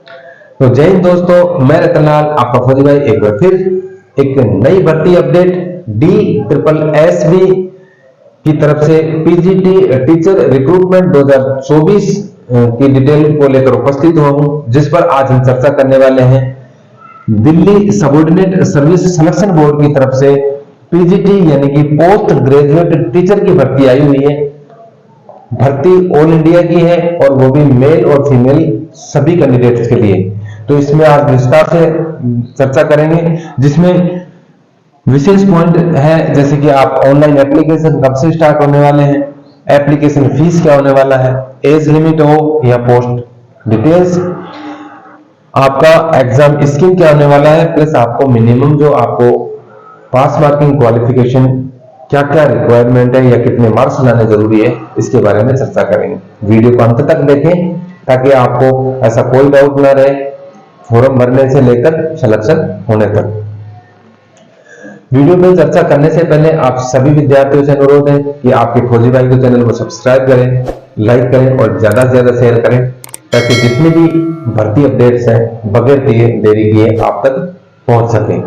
तो जय हिंद दोस्तों, मैं रतनलाल आपका फौजी भाई एक बार फिर एक नई भर्ती अपडेट DSSB की तरफ से पीजीटी टीचर रिक्रूटमेंट 2024 की डिटेल को लेकर उपस्थित हुआ हूं, जिस पर आज हम चर्चा करने वाले हैं। Delhi subordinate service selection board की तरफ से पीजीटी यानी कि पोस्ट ग्रेजुएट टीचर की भर्ती आई हुई है। भर्ती ऑल इंडिया की है और वो भी मेल और फीमेल सभी कैंडिडेट्स के लिए। तो इसमें आज विस्तार से चर्चा करेंगे, जिसमें विशेष पॉइंट है जैसे कि आप ऑनलाइन एप्लीकेशन कब से स्टार्ट होने वाले हैं, एप्लीकेशन फीस क्या होने वाला है, एज लिमिट हो या पोस्ट डिटेल्स, आपका एग्जाम स्कीम क्या होने वाला है, प्लस आपको मिनिमम जो आपको पास मार्किंग क्वालिफिकेशन क्या क्या रिक्वायरमेंट है या कितने मार्क्स लाने जरूरी है, इसके बारे में चर्चा करेंगे। वीडियो को अंत तक देखें ताकि आपको ऐसा कोई डाउट ना रहे फॉर्म भरने से लेकर सिलेक्शन होने तक। वीडियो में चर्चा करने से पहले आप सभी विद्यार्थियों से अनुरोध है कि आपके फौजी भाई के चैनल को सब्सक्राइब करें, लाइक करें और ज्यादा से ज्यादा शेयर करें, ताकि जितनी भी भर्ती अपडेट्स हैं बगैर देरी किए आप तक पहुंच सकें।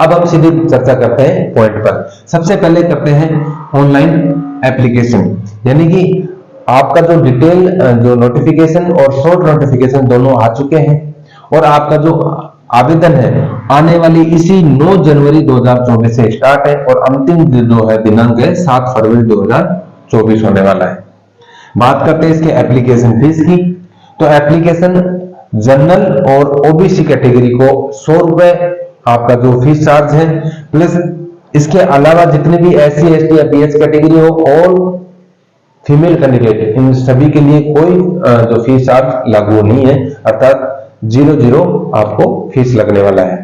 अब हम सीधी चर्चा करते हैं पॉइंट पर। सबसे पहले करते हैं ऑनलाइन एप्लीकेशन, यानी कि आपका जो डिटेल जो नोटिफिकेशन और शॉर्ट नोटिफिकेशन दोनों आ चुके हैं और आपका जो आवेदन है आने वाली इसी 9 जनवरी 2024 से स्टार्ट है और अंतिम जो है दिनांक है 7 फरवरी 2024 होने वाला है। बात करते हैं इसके एप्लीकेशन फीस की। तो एप्लीकेशन जनरल और ओबीसी कैटेगरी को 100 रुपए आपका जो फीस चार्ज है, प्लस इसके अलावा जितने भी SC ST या BH कैटेगरी हो और फीमेल कैंडिडेट, इन सभी के लिए कोई जो फीस चार्ज लागू नहीं है, अर्थात 0 आपको फीस लगने वाला है।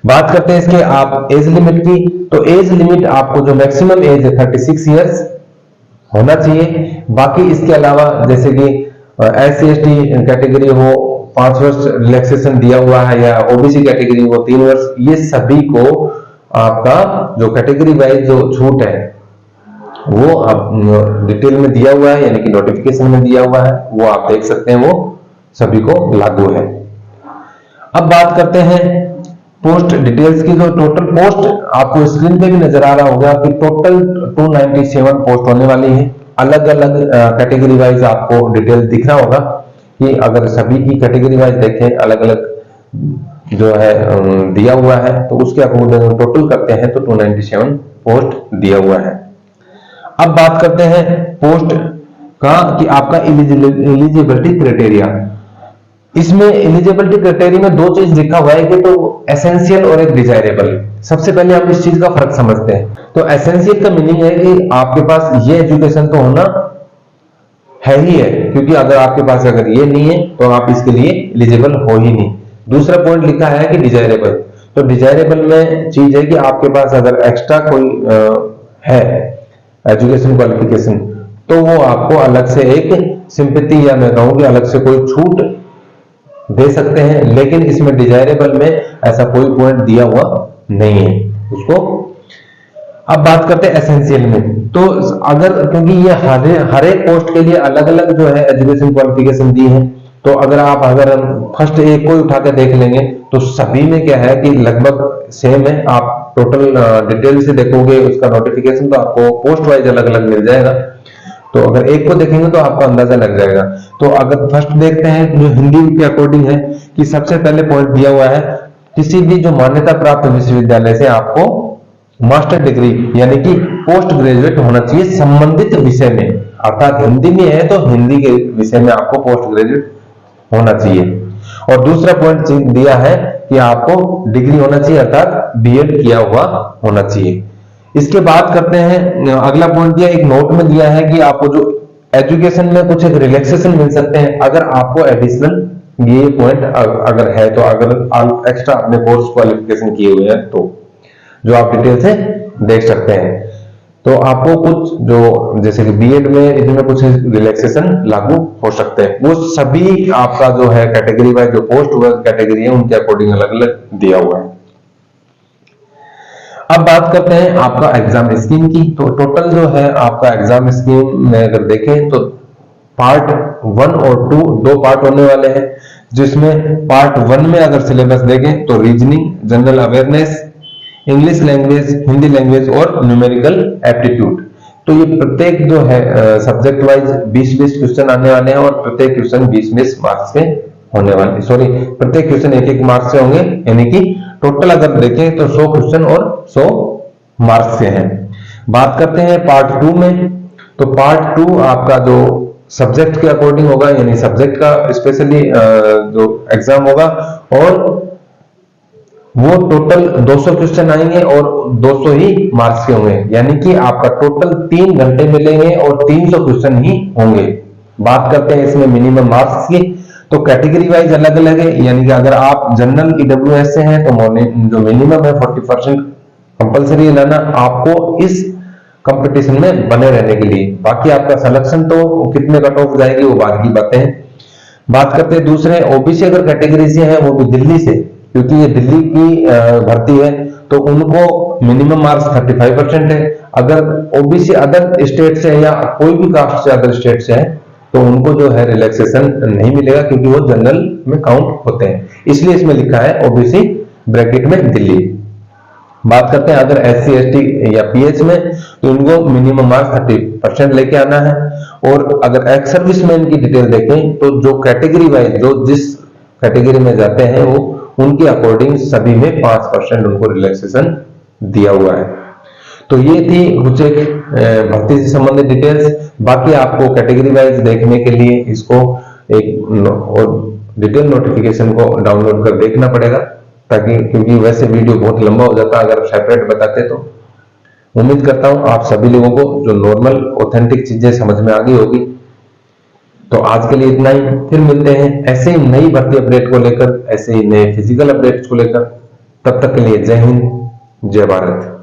बात करते हैं इसके आप एज लिमिट की। तो एज लिमिट आपको जो मैक्सिमम एज है 36 इयर्स होना चाहिए। बाकी इसके अलावा जैसे कि SC ST कैटेगरी हो 5 वर्ष रिलैक्सेशन दिया हुआ है, या ओबीसी कैटेगरी हो 3 वर्ष, ये सभी को आपका जो कैटेगरी वाइज जो छूट है वो आप डिटेल में दिया हुआ है, यानी कि नोटिफिकेशन में दिया हुआ है, वो आप देख सकते हैं, वो सभी को लागू है। अब बात करते हैं पोस्ट डिटेल्स की। तो टोटल पोस्ट आपको स्क्रीन पे भी नजर आ रहा होगा कि टोटल 297 पोस्ट होने वाली है। अलग अलग कैटेगरी वाइज आपको डिटेल दिख रहा होगा कि अगर सभी की कैटेगरी वाइज देखें, अलग अलग जो है दिया हुआ है, तो उसके अकॉर्डिंग टोटल करते हैं तो 297 पोस्ट दिया हुआ है। अब बात करते हैं पोस्ट का कि आपका एलिजिबिलिटी क्राइटेरिया। इसमें एलिजिबिलिटी क्राइटेरिया में 2 चीज लिखा हुआ है कि तो एसेंशियल और एक डिजायरेबल। सबसे पहले हम इस चीज का फर्क समझते हैं। तो एसेंशियल का मीनिंग है कि आपके पास ये एजुकेशन तो होना है ही है, क्योंकि अगर आपके पास अगर ये नहीं है तो आप इसके लिए एलिजिबल हो ही नहीं। दूसरा पॉइंट लिखा है कि डिजायरेबल। तो डिजायरेबल में चीज है कि आपके पास अगर एक्स्ट्रा कोई है एजुकेशन क्वालिफिकेशन, तो वो आपको अलग से एक सिंपैथी या मैं कहूं कि अलग से कोई छूट दे सकते हैं, लेकिन इसमें डिजायरेबल में ऐसा कोई पॉइंट दिया हुआ नहीं है उसको। अब बात करते हैं एसेंशियल में। तो अगर क्योंकि ये हर एक पोस्ट के लिए अलग अलग जो है एजुकेशन क्वालिफिकेशन दी है, तो अगर हम फर्स्ट एक को उठा के देख लेंगे तो सभी में क्या है कि लगभग सेम है। आप टोटल डिटेल से देखोगे उसका नोटिफिकेशन तो आपको पोस्ट वाइज अलग अलग मिल जाएगा। तो अगर एक को देखेंगे तो आपको अंदाजा लग जाएगा। तो अगर फर्स्ट देखते हैं जो हिंदी के अकॉर्डिंग है कि सबसे पहले पॉइंट दिया हुआ है किसी भी जो मान्यता प्राप्त विश्वविद्यालय से आपको मास्टर डिग्री यानी कि पोस्ट ग्रेजुएट होना चाहिए संबंधित विषय में, अर्थात हिंदी में है तो हिंदी के विषय में आपको पोस्ट ग्रेजुएट होना चाहिए। और दूसरा पॉइंट दिया है कि आपको डिग्री होना चाहिए, अर्थात बीएड किया हुआ होना चाहिए। इसके बाद करते हैं अगला पॉइंट दिया, एक नोट में दिया है कि आपको जो एजुकेशन में कुछ एक रिलैक्सेशन मिल सकते हैं अगर आपको एडिशनल ये पॉइंट अगर है, तो अगर एक्स्ट्रा अपने कोर्स क्वालिफिकेशन किए हुए हैं तो जो आप डिटेल से देख सकते हैं। तो आपको कुछ जो जैसे कि बीएड में इनमें कुछ रिलैक्सेशन लागू हो सकते हैं, वो सभी आपका जो है कैटेगरी वाइज जो पोस्ट कैटेगरी है उनके अकॉर्डिंग अलग अलग दिया हुआ है। अब बात करते हैं आपका एग्जाम स्कीम की। तो टोटल जो है आपका एग्जाम स्कीम में अगर देखें तो पार्ट 1 और 2 दो पार्ट होने वाले हैं। जिसमें पार्ट 1 में अगर सिलेबस देखें तो reasoning, general awareness, English language, Hindi language और न्यूमेरिकल एप्टीट्यूड। तो ये प्रत्येक जो है सब्जेक्ट वाइज 20-20 क्वेश्चन आने वाले हैं और प्रत्येक क्वेश्चन 20-20 मार्क्स के होने वाले, सॉरी प्रत्येक क्वेश्चन 1-1 मार्क्स से होंगे, यानी कि टोटल अगर देखें तो 100 क्वेश्चन और 100 मार्क्स के हैं। बात करते हैं पार्ट 2 में, तो पार्ट 2 आपका जो सब्जेक्ट के अकॉर्डिंग होगा, यानी सब्जेक्ट का स्पेशली जो एग्जाम होगा, और वो टोटल 200 क्वेश्चन आएंगे और 200 ही मार्क्स के होंगे, यानी कि आपका टोटल 3 घंटे मिलेंगे और 300 क्वेश्चन ही होंगे। बात करते हैं इसमें मिनिमम मार्क्स की, तो कैटेगरी वाइज अलग अलग है, यानी कि अगर आप जनरल ईडब्ल्यूएस से हैं तो जो मिनिमम है 40% कंपल्सरी लाना आपको इस कंपटीशन में बने रहने के लिए। बाकी आपका सिलेक्शन तो कितने कट ऑफ जाएगी वो बाद की बातें हैं। बात करते हैं दूसरे ओबीसी अगर कैटेगरी से है, वो भी दिल्ली से, क्योंकि ये दिल्ली की भर्ती है तो उनको मिनिमम मार्क्स 35% है। अगर ओबीसी अदर स्टेट से है या कोई भी कास्ट से अदर स्टेट से है तो उनको जो है रिलैक्सेशन नहीं मिलेगा, क्योंकि वो जनरल में काउंट होते हैं, इसलिए इसमें लिखा है ओबीसी ब्रैकेट में दिल्ली। बात करते हैं अगर एससी एसटी या पीएच में, तो इनको मिनिमम मार्क्स 30% लेके आना है। और अगर एक्स सर्विसमैन की डिटेल देखें तो जो कैटेगरी वाइज जो जिस कैटेगरी में जाते हैं वो उनके अकॉर्डिंग सभी में 5% उनको रिलैक्सेशन दिया हुआ है। तो ये थी कुछ एक भर्ती से संबंधित डिटेल्स। बाकी आपको कैटेगरी वाइज देखने के लिए इसको एक डिटेल नोटिफिकेशन को डाउनलोड कर देखना पड़ेगा, ताकि क्योंकि वैसे वीडियो बहुत लंबा हो जाता अगर सेपरेट बताते तो। उम्मीद करता हूं आप सभी लोगों को जो नॉर्मल ऑथेंटिक चीजें समझ में आ गई होगी। तो आज के लिए इतना ही, फिर मिलते हैं ऐसे ही नई भर्ती अपडेट को लेकर, ऐसे ही नए फिजिकल अपडेट्स को लेकर। तब तक के लिए जय हिंद, जय भारत।